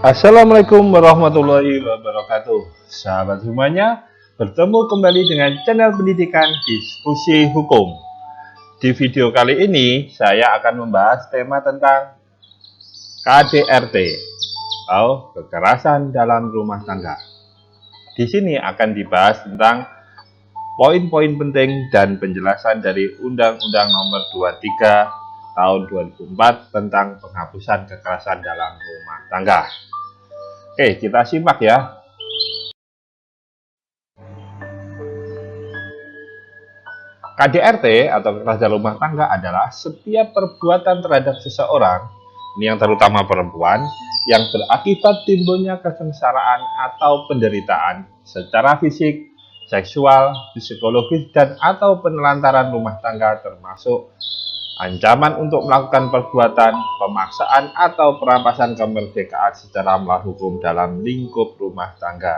Assalamualaikum warahmatullahi wabarakatuh. Sahabat semuanya, bertemu kembali dengan channel pendidikan Diskusi Hukum. Di video kali ini, saya akan membahas tema tentang KDRT atau kekerasan dalam rumah tangga. Di sini akan dibahas tentang poin-poin penting dan penjelasan dari Undang-Undang Nomor 23 Tahun 2004 tentang penghapusan kekerasan dalam rumah tangga. Oke, kita simak ya. KDRT atau kekerasan dalam rumah tangga adalah setiap perbuatan terhadap seseorang, ini yang terutama perempuan, yang berakibat timbulnya kesengsaraan atau penderitaan secara fisik, seksual, psikologis, dan atau penelantaran rumah tangga, termasuk ancaman untuk melakukan perbuatan, pemaksaan, atau perampasan kemerdekaan secara melawan hukum dalam lingkup rumah tangga.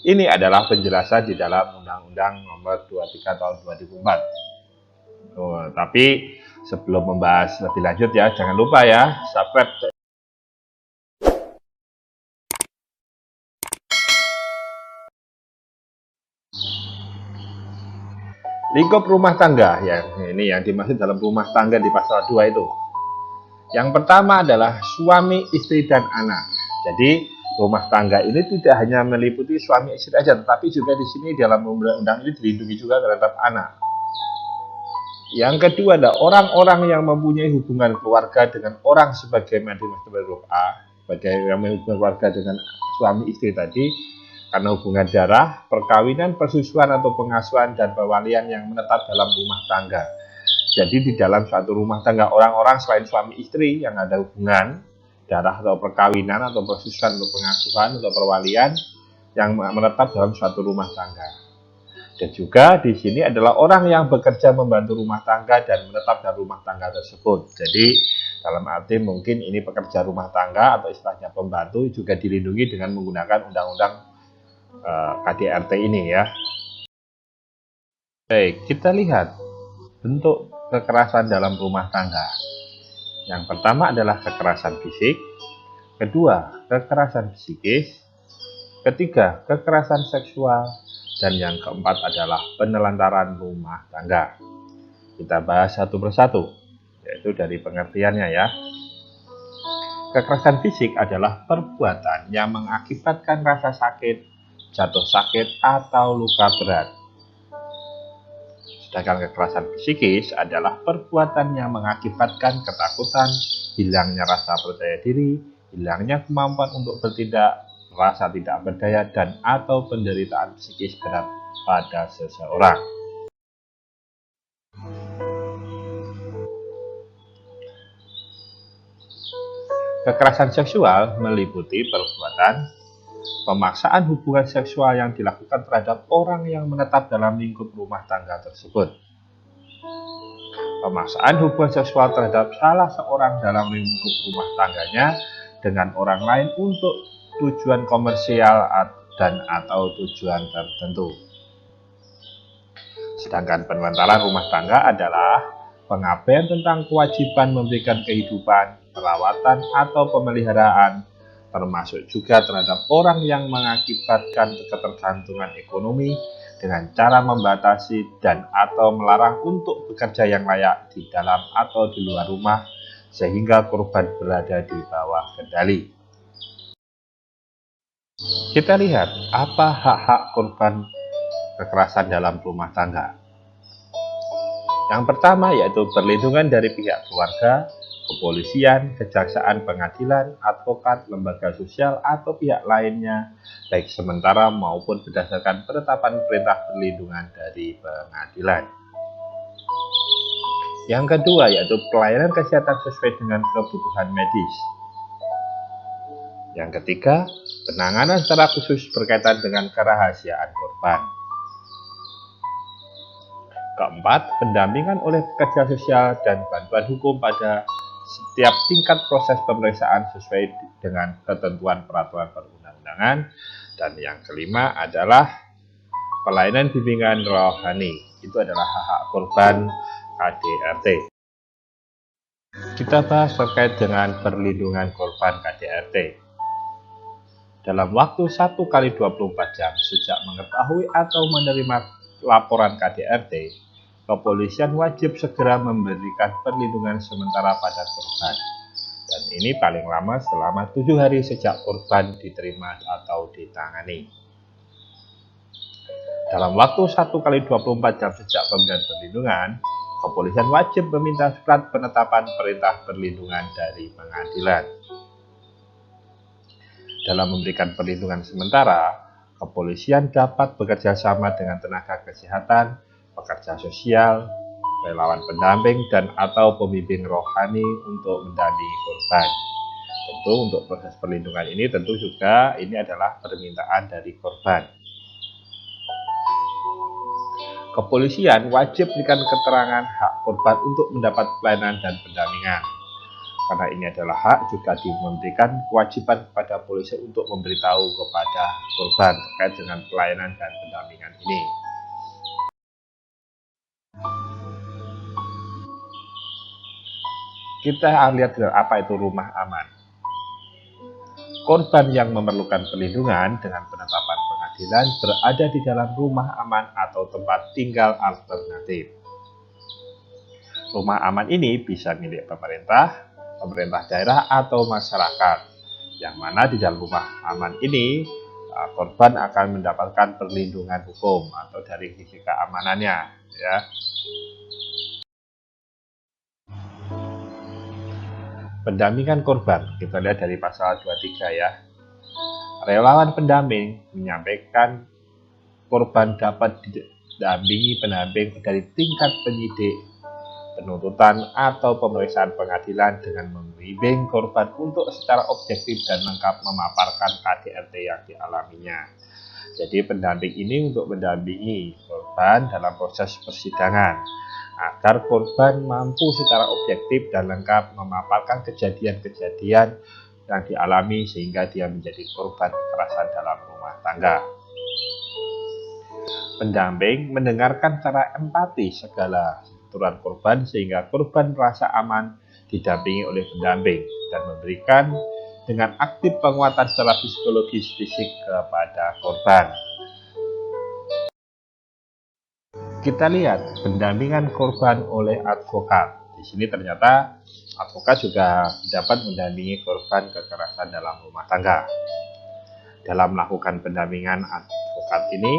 Ini adalah penjelasan di dalam Undang-Undang Nomor 23 Tahun 2004. Tapi sebelum membahas lebih lanjut ya, jangan lupa ya, subscribe. Lingkup rumah tangga, ya ini yang dimaksud dalam rumah tangga di pasal 2 itu. Yang pertama adalah suami, istri, dan anak. Jadi rumah tangga ini tidak hanya meliputi suami istri saja, tetapi juga di sini dalam undang-undang ini dilindungi juga terhadap anak. Yang kedua adalah orang-orang yang mempunyai hubungan keluarga dengan orang sebagai huruf A, sebagai yang mempunyai keluarga dengan suami istri tadi, karena hubungan darah, perkawinan, persusuan atau pengasuhan, dan pewalian yang menetap dalam rumah tangga. Jadi di dalam suatu rumah tangga, orang-orang selain suami istri yang ada hubungan darah atau perkawinan atau persusuan atau pengasuhan atau perwalian yang menetap dalam suatu rumah tangga. Dan juga di sini adalah orang yang bekerja membantu rumah tangga dan menetap dalam rumah tangga tersebut. Jadi dalam arti mungkin ini pekerja rumah tangga atau istilahnya pembantu juga dilindungi dengan menggunakan undang-undang KDRT ini ya. Baik, kita lihat bentuk kekerasan dalam rumah tangga. Yang pertama adalah kekerasan fisik, kedua kekerasan psikis, ketiga kekerasan seksual, dan yang keempat adalah penelantaran rumah tangga. Kita bahas satu persatu, yaitu dari pengertiannya ya. Kekerasan fisik adalah perbuatan yang mengakibatkan rasa sakit, jatuh sakit, atau luka berat. Sedangkan kekerasan psikis adalah perbuatan yang mengakibatkan ketakutan, hilangnya rasa percaya diri, hilangnya kemampuan untuk bertindak, rasa tidak berdaya, dan atau penderitaan psikis berat pada seseorang. Kekerasan seksual meliputi perbuatan pemaksaan hubungan seksual yang dilakukan terhadap orang yang menetap dalam lingkup rumah tangga tersebut. Pemaksaan hubungan seksual terhadap salah seorang dalam lingkup rumah tangganya dengan orang lain untuk tujuan komersial dan atau tujuan tertentu. Sedangkan penelantaran rumah tangga adalah pengabaian tentang kewajiban memberikan kehidupan, perawatan, atau pemeliharaan, termasuk juga terhadap orang yang mengakibatkan ketergantungan ekonomi dengan cara membatasi dan atau melarang untuk bekerja yang layak di dalam atau di luar rumah sehingga korban berada di bawah kendali. Kita lihat apa hak-hak korban kekerasan dalam rumah tangga. Yang pertama yaitu perlindungan dari pihak keluarga, kepolisian, kejaksaan, pengadilan, advokat, lembaga sosial, atau pihak lainnya, baik sementara maupun berdasarkan penetapan perintah perlindungan dari pengadilan. Yang kedua yaitu pelayanan kesehatan sesuai dengan kebutuhan medis. Yang ketiga, penanganan secara khusus berkaitan dengan kerahasiaan korban. Keempat, pendampingan oleh pekerja sosial dan bantuan hukum pada setiap tingkat proses pemeriksaan sesuai dengan ketentuan peraturan perundang-undangan. Dan yang kelima adalah pelayanan bimbingan rohani. Itu adalah hak-hak korban KDRT. Kita bahas terkait dengan perlindungan korban KDRT. Dalam waktu 1 kali 24 jam sejak mengetahui atau menerima laporan KDRT, kepolisian wajib segera memberikan perlindungan sementara pada korban. Dan ini paling lama selama 7 hari sejak korban diterima atau ditangani. Dalam waktu 1 kali 24 jam sejak pemberian perlindungan, kepolisian wajib meminta surat penetapan perintah perlindungan dari pengadilan. Dalam memberikan perlindungan sementara, kepolisian dapat bekerja sama dengan tenaga kesehatan, pekerja sosial, relawan pendamping, dan atau pembimbing rohani untuk mendampingi korban. Tentu untuk proses perlindungan ini tentu juga ini adalah permintaan dari korban. Kepolisian wajib memberikan keterangan hak korban untuk mendapat pelayanan dan pendampingan. Karena ini adalah hak, juga memberikan kewajiban kepada polisi untuk memberitahu kepada korban terkait dengan pelayanan dan pendampingan ini. Kita lihat apa itu rumah aman. Korban yang memerlukan perlindungan dengan penetapan pengadilan berada di dalam rumah aman atau tempat tinggal alternatif. Rumah aman ini bisa milik pemerintah daerah atau masyarakat, yang mana di dalam rumah aman ini korban akan mendapatkan perlindungan hukum atau dari sisi keamanannya, ya. Pendampingan korban, kita lihat dari pasal 23 ya. Relawan pendamping menyampaikan korban dapat didampingi pendamping dari tingkat penyidik, penuntutan atau pemeriksaan pengadilan dengan membimbing korban untuk secara objektif dan lengkap memaparkan KDRT yang dialaminya. Jadi pendamping ini untuk mendampingi korban dalam proses persidangan agar korban mampu secara objektif dan lengkap memaparkan kejadian-kejadian yang dialami sehingga dia menjadi korban kekerasan dalam rumah tangga. Pendamping mendengarkan secara empati segala tuturan korban sehingga korban merasa aman didampingi oleh pendamping dan memberikan dengan aktif penguatan secara psikologis fisik kepada korban. Kita lihat pendampingan korban oleh advokat. Di sini ternyata advokat juga dapat mendampingi korban kekerasan dalam rumah tangga. Dalam melakukan pendampingan advokat ini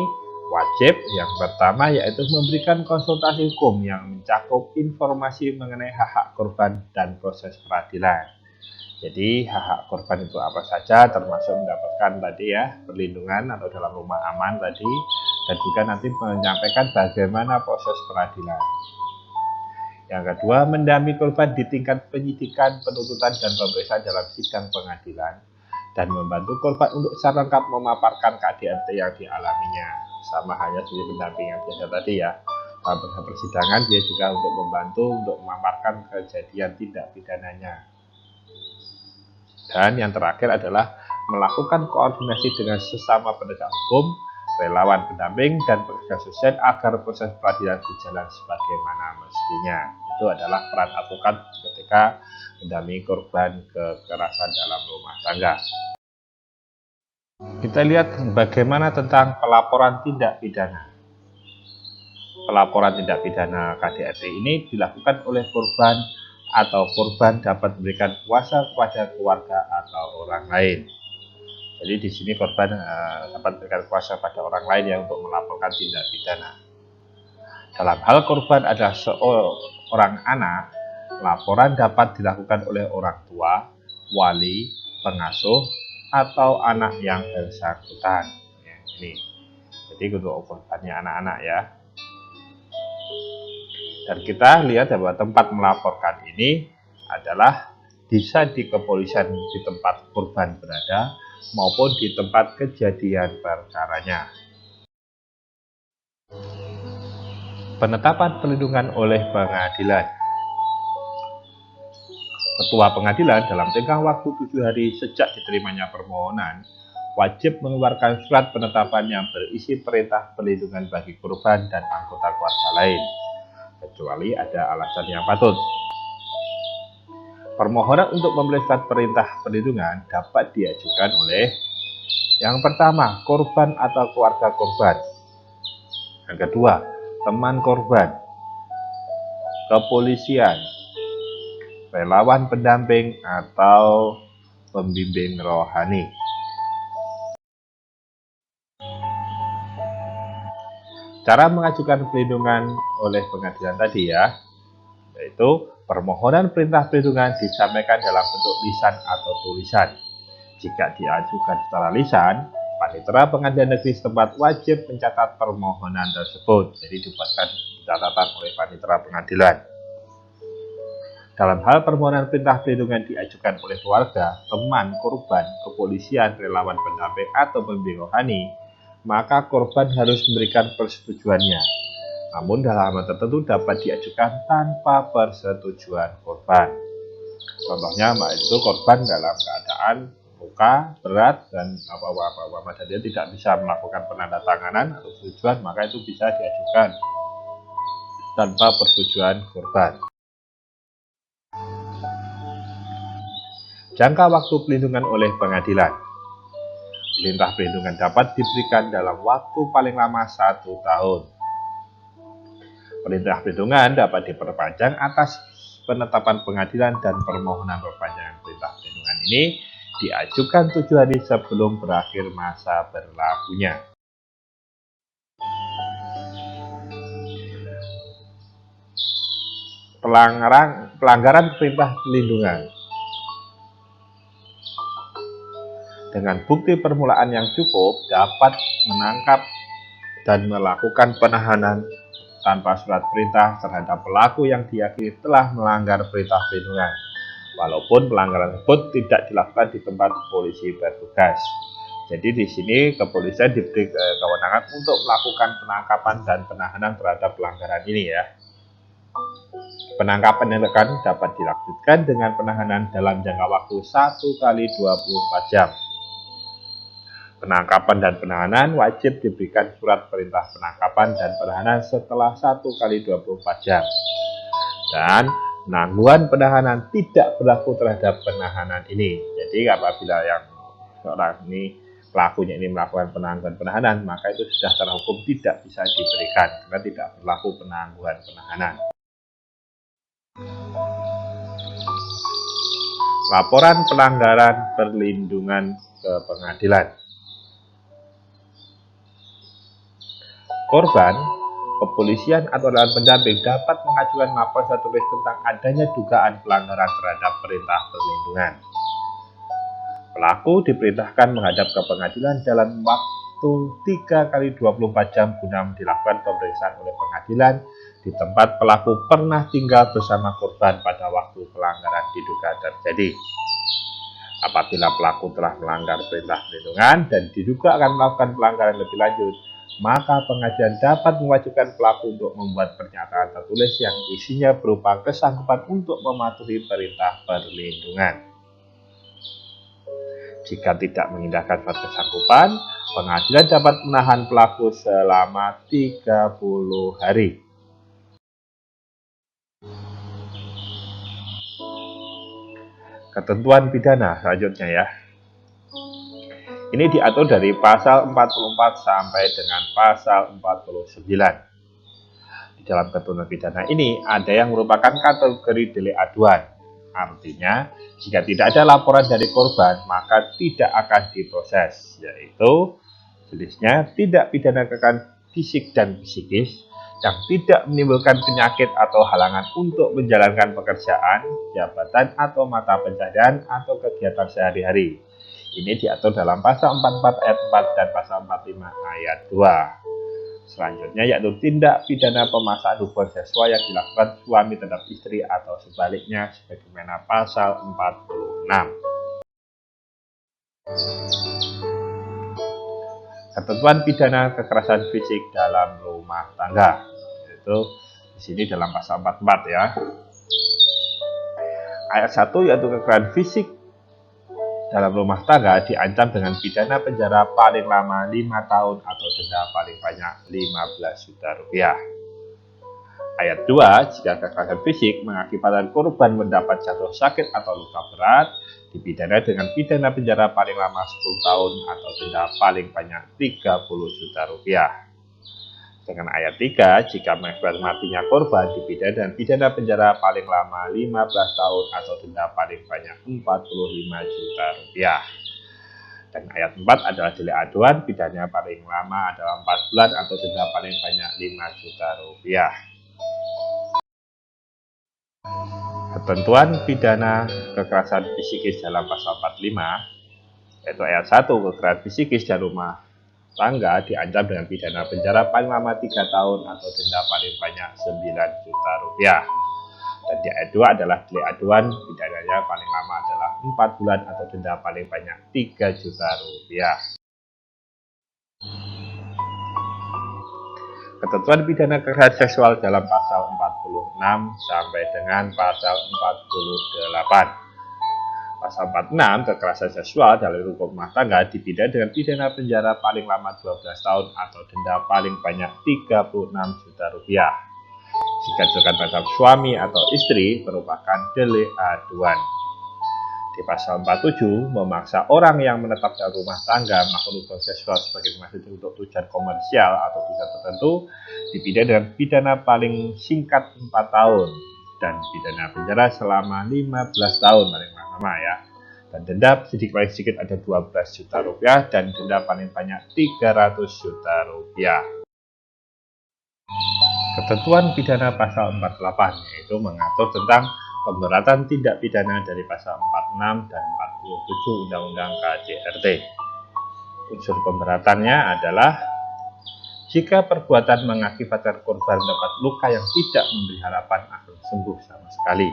wajib yang pertama yaitu memberikan konsultasi hukum yang mencakup informasi mengenai hak-hak korban dan proses peradilan. Jadi hak-hak korban itu apa saja, termasuk mendapatkan tadi ya perlindungan atau dalam rumah aman tadi, dan juga nanti menyampaikan bagaimana proses peradilan. Yang kedua, mendampingi korban di tingkat penyidikan, penuntutan, dan pemeriksaan dalam sidang pengadilan, dan membantu korban untuk secara lengkap memaparkan KDRT yang dialaminya. Sama halnya seperti pendamping yang biasa tadi ya. Dalam persidangan dia juga untuk membantu untuk memaparkan kejadian tindak pidananya. Dan yang terakhir adalah melakukan koordinasi dengan sesama penegak hukum, relawan pendamping, dan pekerja sosial agar proses peradilan berjalan sebagaimana mestinya. Itu adalah peran advokat ketika mendampingi korban kekerasan dalam rumah tangga. Kita lihat bagaimana tentang pelaporan tindak pidana. Pelaporan tindak pidana KDRT ini dilakukan oleh korban atau korban dapat memberikan kuasa kepada keluarga atau orang lain. Jadi di sini korban dapat memberikan kuasa pada orang lain yang untuk melaporkan tindak pidana. Dalam hal korban adalah seorang anak, laporan dapat dilakukan oleh orang tua, wali, pengasuh, atau anak yang bersangkutan. Ya, ini. Jadi untuk korbannya anak-anak ya. Dan kita lihat bahwa tempat melaporkan ini adalah bisa di kepolisian di tempat korban berada maupun di tempat kejadian perkaranya. Penetapan perlindungan oleh pengadilan. Ketua pengadilan dalam tenggang waktu 7 hari sejak diterimanya permohonan wajib mengeluarkan surat penetapan yang berisi perintah perlindungan bagi korban dan anggota keluarga lain, kecuali ada alasan yang patut. Permohonan untuk memberi surat perintah perlindungan dapat diajukan oleh yang pertama, korban atau keluarga korban. Yang kedua, teman korban, kepolisian, relawan pendamping, atau pembimbing rohani. Cara mengajukan perlindungan oleh pengadilan tadi ya, yaitu permohonan perintah perlindungan disampaikan dalam bentuk lisan atau tulisan. Jika diajukan secara lisan, panitera pengadilan negeri setempat wajib mencatat permohonan tersebut. Jadi dibuatkan catatan oleh panitera pengadilan. Dalam hal permohonan perintah perlindungan diajukan oleh keluarga, teman korban, kepolisian, relawan pendamping, atau pembimbing rohani, maka korban harus memberikan persetujuannya. Namun dalam hal tertentu dapat diajukan tanpa persetujuan korban. Contohnya, itu korban dalam keadaan luka berat dan dan dia tidak bisa melakukan penandatanganan atau persetujuan, maka itu bisa diajukan tanpa persetujuan korban. Jangka waktu pelindungan oleh pengadilan. Perintah perlindungan dapat diberikan dalam waktu paling lama 1 tahun. Perintah perlindungan dapat diperpanjang atas penetapan pengadilan dan permohonan perpanjangan perintah perlindungan ini diajukan 7 hari sebelum berakhir masa berlakunya. Pelanggaran perintah perlindungan. Dengan bukti permulaan yang cukup dapat menangkap dan melakukan penahanan tanpa surat perintah terhadap pelaku yang diyakini telah melanggar perintah perlindungan, walaupun pelanggaran tersebut tidak dilakukan di tempat polisi bertugas. Jadi di sini kepolisian diberi kewenangan untuk melakukan penangkapan dan penahanan terhadap pelanggaran ini ya. Penangkapan yang dapat dilakukan dengan penahanan dalam jangka waktu 1 kali 24 jam. Penangkapan dan penahanan wajib diberikan surat perintah penangkapan dan penahanan setelah 1 kali 24 jam. Dan penangguhan penahanan tidak berlaku terhadap penahanan ini. Jadi apabila yang seorang ini pelakunya ini melakukan penangguhan penahanan, maka itu sudah terhukum tidak bisa diberikan karena tidak berlaku penangguhan penahanan. Laporan pelanggaran perlindungan ke pengadilan. Korban, kepolisian atau relawan pendamping dapat mengajukan laporan tertulis tentang adanya dugaan pelanggaran terhadap perintah perlindungan. Pelaku diperintahkan menghadap ke pengadilan dalam waktu 3 kali 24 jam guna dilakukan pemeriksaan oleh pengadilan di tempat pelaku pernah tinggal bersama korban pada waktu pelanggaran diduga terjadi. Apabila pelaku telah melanggar perintah perlindungan dan diduga akan melakukan pelanggaran lebih lanjut, maka pengadilan dapat mewajibkan pelaku untuk membuat pernyataan tertulis yang isinya berupa kesanggupan untuk mematuhi perintah perlindungan. Jika tidak mengindahkan surat kesanggupan, pengadilan dapat menahan pelaku selama 30 hari. Ketentuan pidana selanjutnya ya. Ini diatur dari pasal 44 sampai dengan pasal 49. Di dalam ketentuan pidana ini ada yang merupakan kategori delik aduan. Artinya, jika tidak ada laporan dari korban, maka tidak akan diproses, yaitu jenisnya tidak pidana kekerasan fisik dan psikis yang tidak menimbulkan penyakit atau halangan untuk menjalankan pekerjaan, jabatan, atau mata pencaharian atau kegiatan sehari-hari. Ini diatur dalam pasal 44 ayat 4 dan pasal 45 ayat 2. Selanjutnya yaitu tindak pidana pemaksaan hubungan seksual yang dilakukan suami terhadap istri atau sebaliknya sebagaimana pasal 46. Ketentuan pidana kekerasan fisik dalam rumah tangga, yaitu di sini dalam pasal 44 ya. Ayat 1 yaitu kekerasan fisik dalam rumah tangga diancam dengan pidana penjara paling lama 5 tahun atau denda paling banyak 15 juta rupiah. Ayat 2, jika kekerasan fisik mengakibatkan korban mendapat jatuh sakit atau luka berat, dipidana dengan pidana penjara paling lama 10 tahun atau denda paling banyak 30 juta rupiah. Dengan ayat 3, jika mengakibatkan matinya korban, dipidana dengan pidana penjara paling lama 15 tahun atau denda paling banyak 45 juta rupiah. Dan ayat 4 adalah delik aduan, pidana paling lama adalah 4 bulan atau denda paling banyak 5 juta rupiah. Ketentuan pidana kekerasan psikis dalam pasal 45, yaitu ayat 1, kekerasan psikis dan rumah tangga diancam dengan pidana penjara paling lama 3 tahun atau denda paling banyak 9 juta rupiah. Dan di ayat 2 adalah delik aduan, pidananya paling lama adalah 4 bulan atau denda paling banyak 3 juta rupiah. Ketentuan pidana kekerasan seksual dalam pasal 46 sampai dengan pasal 48. Pasal 46, kekerasan seksual dalam lingkup rumah tangga dipidana dengan pidana penjara paling lama 12 tahun atau denda paling banyak 36 juta rupiah. Jika dilakukan terhadap suami atau istri merupakan delik aduan. Di pasal 47, memaksa orang yang menetap dalam rumah tangga melakukan hubungan seksual sebagai maksud untuk tujuan komersial atau tujuan tertentu dipidana dengan pidana paling singkat 4 tahun dan pidana penjara selama 15 tahun paling lama ya. Dan denda paling sedikit ada 12 juta rupiah dan denda paling banyak 300 juta rupiah. Ketentuan pidana pasal 48 yaitu mengatur tentang pemberatan tindak pidana dari pasal 46 dan 47 Undang-Undang KDRT. Unsur pemberatannya adalah jika perbuatan mengakibatkan korban mendapat luka yang tidak memberi harapan akan sembuh sama sekali,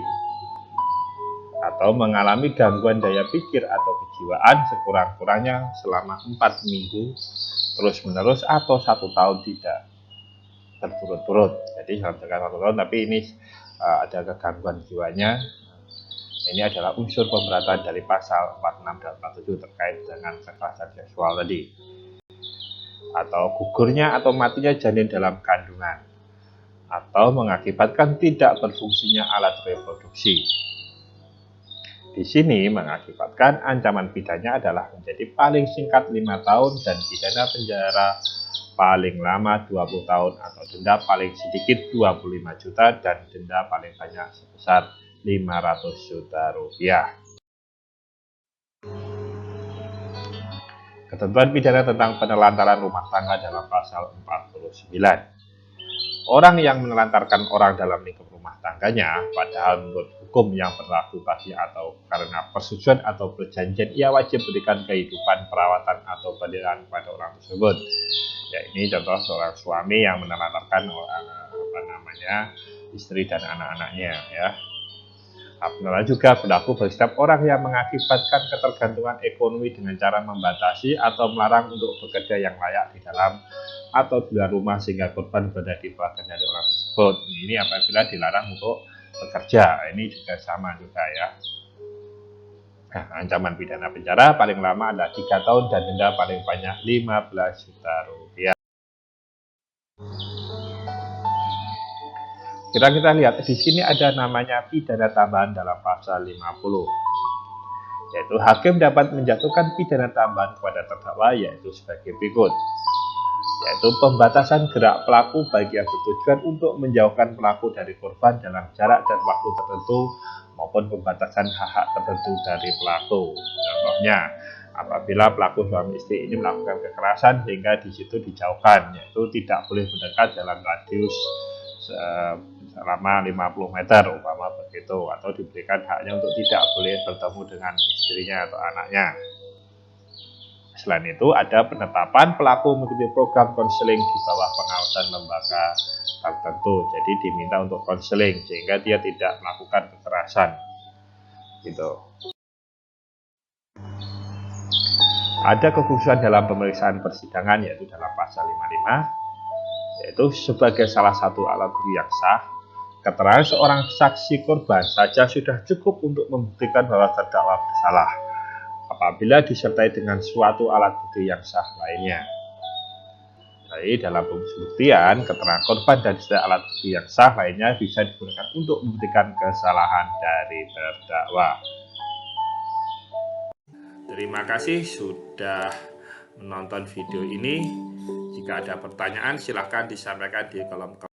atau mengalami gangguan daya pikir atau kejiwaan sekurang-kurangnya selama 4 minggu terus-menerus atau 1 tahun tidak berturut-turut. Jadi sampai 1 tahun, tapi ini ada kegangguan jiwanya. Ini adalah unsur pemberatan dari pasal 46 dan 47 terkait dengan kekerasan seksual tadi. Atau gugurnya atau matinya janin dalam kandungan, atau mengakibatkan tidak berfungsinya alat reproduksi. Di sini mengakibatkan ancaman pidananya adalah menjadi paling singkat 5 tahun dan pidana penjara paling lama 20 tahun atau denda paling sedikit 25 juta dan denda paling banyak sebesar 500 juta rupiah. Ketentuan pidana tentang penelantaran rumah tangga dalam pasal 49. Orang yang menelantarkan orang dalam lingkup rumah tangganya, padahal menurut hukum yang berlaku bagi atau karena persetujuan atau perjanjian, ia wajib berikan kehidupan, perawatan, atau pendidikan kepada orang tersebut. Ya, ini contoh seorang suami yang menelantarkan istri dan anak-anaknya ya. Benar juga berlaku bagi setiap orang yang mengakibatkan ketergantungan ekonomi dengan cara membatasi atau melarang untuk bekerja yang layak di dalam atau di luar rumah sehingga korban berada di bawah kendali orang tersebut. Ini apabila dilarang untuk bekerja, ini juga sama juga ya. Nah, ancaman pidana penjara paling lama adalah 3 tahun dan denda paling banyak 15 juta rupiah. Kita lihat di sini ada namanya pidana tambahan dalam pasal 50, yaitu hakim dapat menjatuhkan pidana tambahan kepada terdakwa yaitu sebagai berikut, yaitu pembatasan gerak pelaku bagi yang bertujuan untuk menjauhkan pelaku dari korban dalam jarak dan waktu tertentu maupun pembatasan hak-hak tertentu dari pelaku. Contohnya, apabila pelaku suami istri ini melakukan kekerasan sehingga di situ dijauhkan, yaitu tidak boleh mendekat dalam radius selama 50 meter umpama begitu, atau diberikan haknya untuk tidak boleh bertemu dengan istrinya atau anaknya. Selain itu ada penetapan pelaku mengikuti program konseling di bawah pengawasan lembaga tertentu, jadi diminta untuk konseling sehingga dia tidak melakukan kekerasan gitu. Ada kekhususan dalam pemeriksaan persidangan yaitu dalam pasal 55, yaitu sebagai salah satu alat bukti yang sah, keterangan seorang saksi korban saja sudah cukup untuk membuktikan bahwa terdakwa bersalah. apabila disertai dengan suatu alat bukti yang sah lainnya. Jadi dalam pembuktian, keterangan korban dan alat bukti yang sah lainnya bisa digunakan untuk membuktikan kesalahan dari terdakwa. Terima kasih sudah menonton video ini. Jika ada pertanyaan, silakan disampaikan di kolom komentar.